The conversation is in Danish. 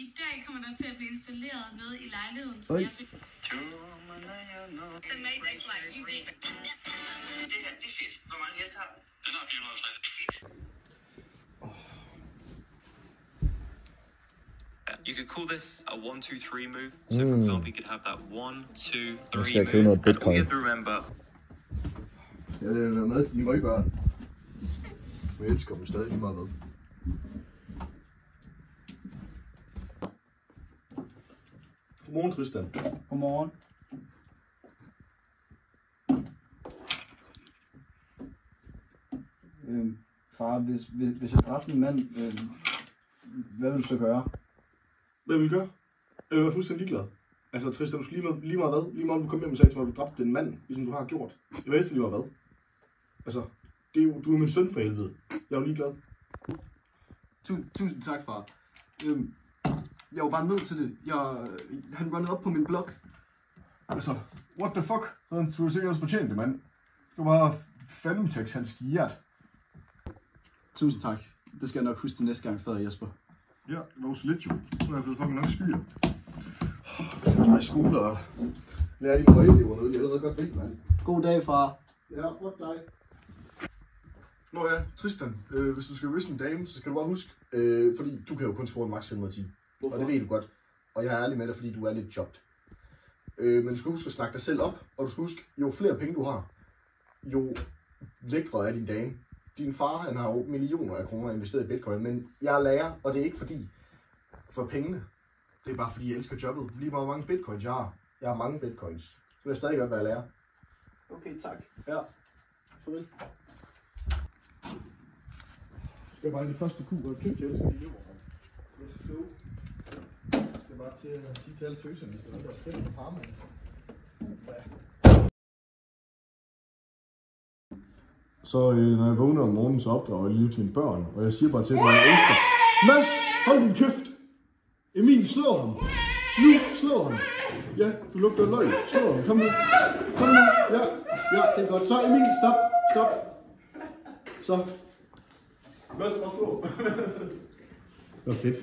I dag kommer der til at blive installeret noget i lejligheden, som jeg synes... Den made that's like you did. Det her, det er fedt. Hvor mange heste har den? Den har 450. You could call this a 1-2-3 move. So for example, you could have that 1-2-3 move. And all you have to remember. Ja, det er med til de møgbørn. Jeg elsker dem stadig lige meget med. Godmorgen, Tristan. Godmorgen. Far, hvis jeg dræbte en mand, hvad vil du så gøre? Hvad vil du gøre? Jeg er fuldstændig ligeglad. Altså, Tristan, du skal lige meget hvad? Lige meget om du kom hjem og sagde til mig, at du dræbte en mand, ligesom du har gjort. Jeg ved lige meget hvad. Altså, det er jo, du er min søn for helvede. Jeg er jo ligeglad. Tusind tak, far. Jeg var bare nødt til det. Han runnede op på min blog. Altså, what the fuck? Sådan skulle du sikkert også fortjent det, mand. Du var Phantom-Tex, han skiert. Tusind tak. Det skal jeg nok huske til næste gang, fader Jesper. Ja, det var også lidt jo. Nu har jeg fået fucking nok skyer. Jeg er i skole og lærer de høje elever noget. Jeg er allerede godt ved, mand. God dag, far. Ja, fuck dig. Nå ja, Tristan, hvis du skal vise en dame, så skal du bare huske, fordi du kan jo kun score max 510. Hvorfor? Og det ved du godt. Og jeg er ærlig med dig, fordi du er lidt jobbed. Men du skal huske at snakke dig selv op, og du skal huske, jo flere penge du har, jo lækre er din dame. Din far, han har jo millioner af kroner investeret i bitcoin, men jeg er lærer, og det er ikke fordi for pengene. Det er bare fordi, jeg elsker jobbet. Lige meget mange bitcoins jeg har. Jeg har mange bitcoins. Så vil jeg stadig godt være lærer. Okay, tak. Ja. Farvel. Skal jeg bare i det første kur, og købe, jeg elsker de lever. Jeg skal købe. Jeg skal bare til at sige til alle tøserne, at vi skal nok være skæld med farmand. Ja. Så når jeg vågner om morgenen, så opdrager jeg lige til mine børn, og jeg siger bare til dem, at jeg elsker. Mads, hold din kæft! Emil, slå ham! Nu, slå ham! Ja, du lugter løg. Slå ham, kom nu! Kom nu! Ja, det er godt. Så Emil, stop! Så. Mads, bare slå. Det var fedt.